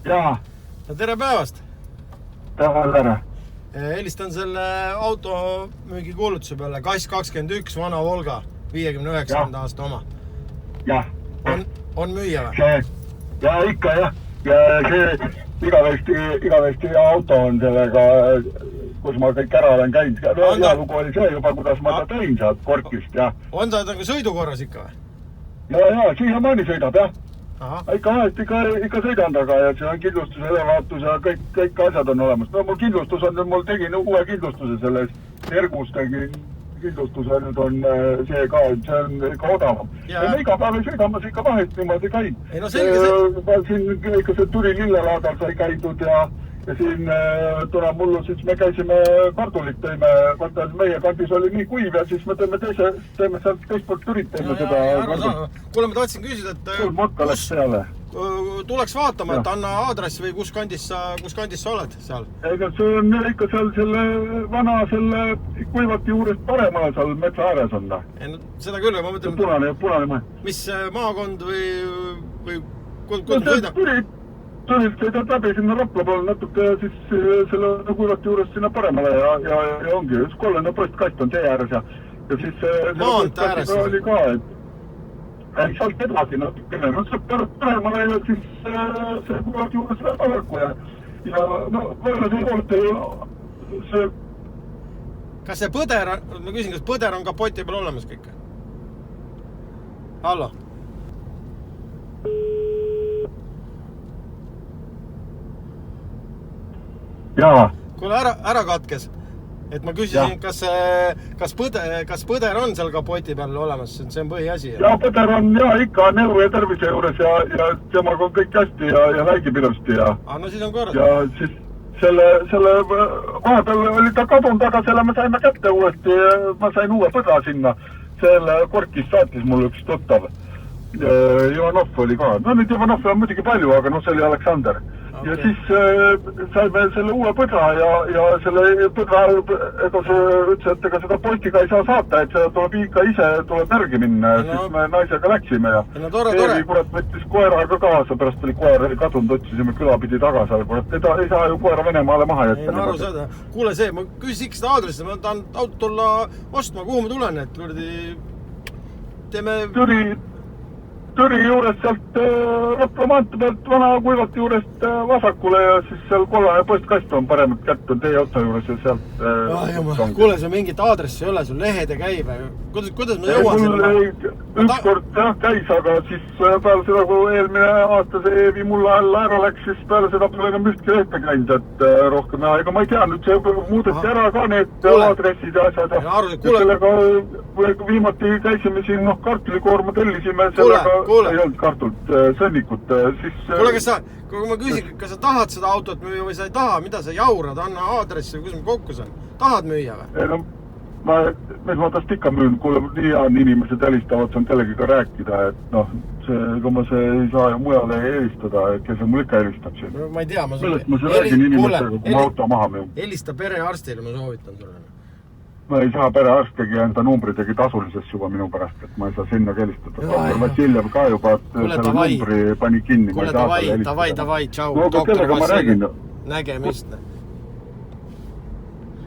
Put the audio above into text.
Jaa. Tere päevast! Tere. Helistan selle auto müügi kuulutuse peale. Kass 21, vana Volga, 59. aasta oma. Jah. On müüja või? Ja ikka jah. Ja see igavesti auto on sellega, kus ma kõik ära olen käinud. Hea lugu oli see juba, kuidas ma ta tõin sealt Korkist. Ja. On ta sõidukorras ikka või? Ja, siiamaani sõidab jah. Aha. Ikka sõidan taga ja see on kindlustus, elevaatus ja kõik asjad on olemas. No mul kindlustus on, mul tegin uue kindlustuse selles Ergus tegin kindlustuse, nüüd on see ka, see on ikka odavam. Ja iga päev ei sõida, ma ikka vahest niimoodi käin. Ei no selge see. Ma siin ikka see Turi lillelaadal sai käidud ja siin tuleb mullu, siis me käisime kartulit tõime, vaata meie kandis oli nii kuiv ja siis me teeme sealt teistpoolt Turit teeme seda. Kuule, ma tahtsin küsida, et tuleks vaatama, et anna aadress või kus kandis sa oled seal? Ega see on ikka seal selle vana selle kuivati juurest paremal seal metsa ääres on. Seda küll, ma mõtlen... Punane maa. Mis maakond või kuhu sõidab? Turilt sõidab läbi sinna Rapla poole natuke ja siis selle kuivati juurest sinna paremale ja ongi. Üks kollane postkast on tee ääres ja siis maant ääres oli ka, et sealt edasi natukene. No see paremale ja siis see kuivati juures läheb avaku ja no võrra see poolt see... Kas see põder, ma küsin, kas põder on kapoti peal olemas kõik? Hallo? Jaa. Kuule, ära katkes. Et ma küsisin, kas põder on seal kapoti peal olemas? See on põhiasi. Ja põder on ikka elu ja tervise juures ja temaga on kõik hästi ja läigib ilusti. No siis on korras. Ja siis selle vahepeal oli ta kadunud, aga selle me saime kätte uuesti. Ma sain uue põdra sinna. Selle Korkist saatis mul üks tuttav. Ivanov oli ka. No nüüd Ivanov on muidugi palju, aga see oli Aleksander. Ja siis saime selle uue põdra ja selle põdra, ega see ütles, et ega seda postiga ei saa saata, et seda tuleb ikka ise tuleb märgi minna. Siis me naisega läksime ja Eevi kurat võttis koera ka kaasa, pärast oli koer kadunud, otsisime külapidi tagasi. Ei saa ju koera Venemaale maha jätta. Kuule see, ma küsiks seda aadressi, ma tahan auto tulla ostma, kuhu ma tulen, et teeme... Türi juurest sealt Rapla maantee pealt vana kuivati juurest vasakule ja siis seal kollane postkast on paremat kätt on tee otsa juures ja sealt... Kuule, see mingit aadressi ei ole, sul lehed ei käi või? Kuidas ma jõuan selle? Üks kord käis, aga siis peale seda, kui eelmine aasta see Eevi mulle alla ära läks, siis peale seda pole enam ühtki lehte käinud, et rohkem ega ma ei tea, nüüd see muudeti ära ka need aadressid ja asjad. Sellega viimati käisime siin, kartulikoorma tellisime sellega ei olnud kartult, sõnnikut, siis... Kuule, kui ma küsin, kas sa tahad seda autot müüa või sa ei taha, mida sa jaurad, anna aadressi või kus me kokku saan? Tahad müüa või? Ma tast ikka müün, kuule, nii on inimesed helistavad, saan kellegiga rääkida, et ega ma see ei saa ju mujale helistada, kes mul ikka helistab siin. Ma ei tea, ma räägin inimestega, kui ma auto maha müün. Helista perearstile, ma soovitan sulle. Ma ei saa perearst tegi enda numbri tegi tasulises juba minu pärast, et ma ei saa sinna helistada. Vassiljev ka juba, et selle numbri pani kinni. Kuule, davai, tšau. No aga kellega ma räägin? Nägemist.